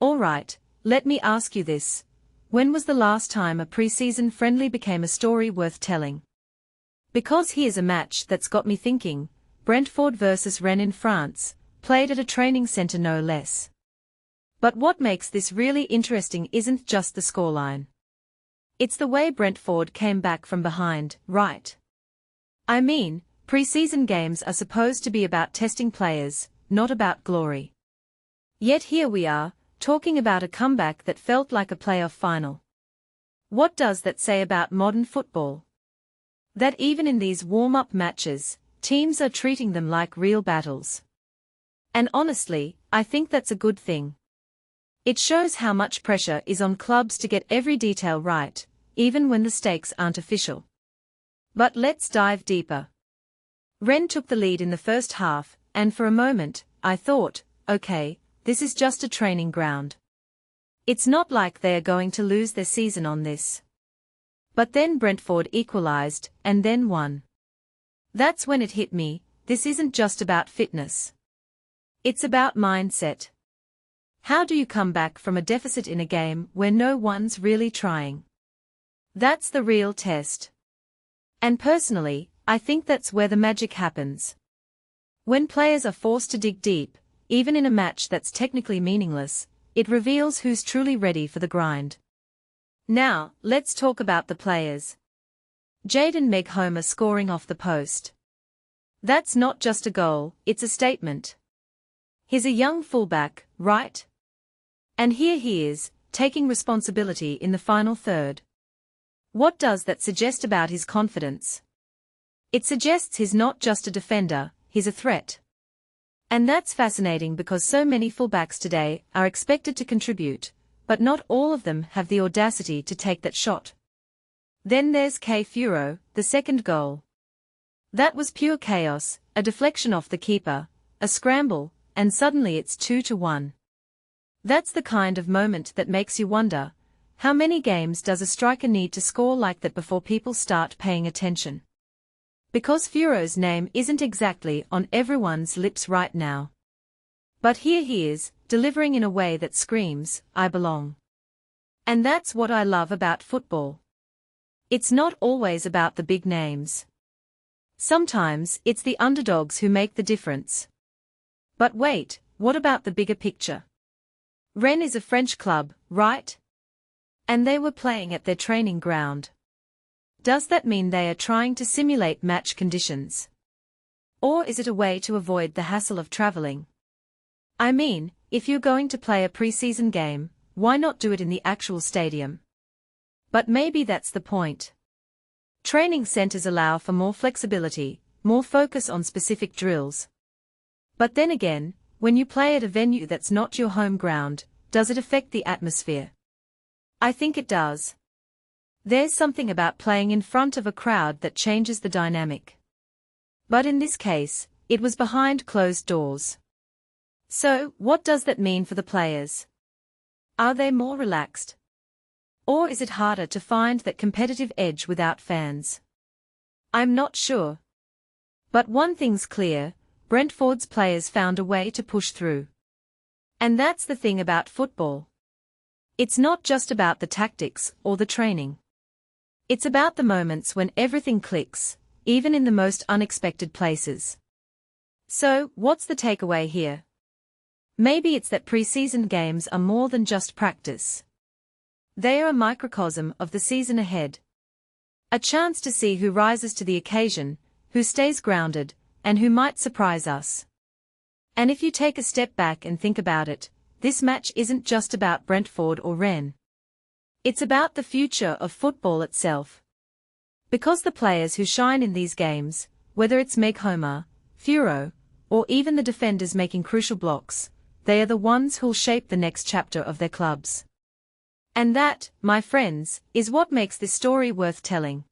Alright, let me ask you this. When was the last time a pre-season friendly became a story worth telling? Because here's a match that's got me thinking. Brentford vs Rennes in France, played at a training centre no less. But what makes this really interesting isn't just the scoreline. It's the way Brentford came back from behind, right? I mean, pre-season games are supposed to be about testing players, not about glory. Yet here we are, talking about a comeback that felt like a playoff final. What does that say about modern football? That even in these warm-up matches, teams are treating them like real battles. And honestly, I think that's a good thing. It shows how much pressure is on clubs to get every detail right, even when the stakes aren't official. But let's dive deeper. Rennes took the lead in the first half, and for a moment, I thought, okay, this is just a training ground. It's not like they are going to lose their season on this. But then Brentford equalised, and then won. That's when it hit me, this isn't just about fitness. It's about mindset. How do you come back from a deficit in a game where no one's really trying? That's the real test. And personally, I think that's where the magic happens. When players are forced to dig deep, even in a match that's technically meaningless, it reveals who's truly ready for the grind. Now, let's talk about the players. Jayden Meghoma scoring off the post. That's not just a goal, it's a statement. He's a young fullback, right? And here he is, taking responsibility in the final third. What does that suggest about his confidence? It suggests he's not just a defender, he's a threat. And that's fascinating because so many fullbacks today are expected to contribute, but not all of them have the audacity to take that shot. Then there's Kaye Furo, the second goal. That was pure chaos, a deflection off the keeper, a scramble, and suddenly it's 2-1. That's the kind of moment that makes you wonder, how many games does a striker need to score like that before people start paying attention? Because Furo's name isn't exactly on everyone's lips right now. But here he is, delivering in a way that screams, I belong. And that's what I love about football. It's not always about the big names. Sometimes it's the underdogs who make the difference. But wait, what about the bigger picture? Rennes is a French club, right? And they were playing at their training ground. Does that mean they are trying to simulate match conditions? Or is it a way to avoid the hassle of traveling? I mean, if you're going to play a pre-season game, why not do it in the actual stadium? But maybe that's the point. Training centers allow for more flexibility, more focus on specific drills. But then again, when you play at a venue that's not your home ground, does it affect the atmosphere? I think it does. There's something about playing in front of a crowd that changes the dynamic. But in this case, it was behind closed doors. So, what does that mean for the players? Are they more relaxed? Or is it harder to find that competitive edge without fans? I'm not sure. But one thing's clear, Brentford's players found a way to push through. And that's the thing about football. It's not just about the tactics or the training. It's about the moments when everything clicks, even in the most unexpected places. So, what's the takeaway here? Maybe it's that pre-season games are more than just practice. They are a microcosm of the season ahead. A chance to see who rises to the occasion, who stays grounded, and who might surprise us. And if you take a step back and think about it, this match isn't just about Brentford or Rennes. It's about the future of football itself. Because the players who shine in these games, whether it's Meghoma, Furo, or even the defenders making crucial blocks, they are the ones who'll shape the next chapter of their clubs. And that, my friends, is what makes this story worth telling.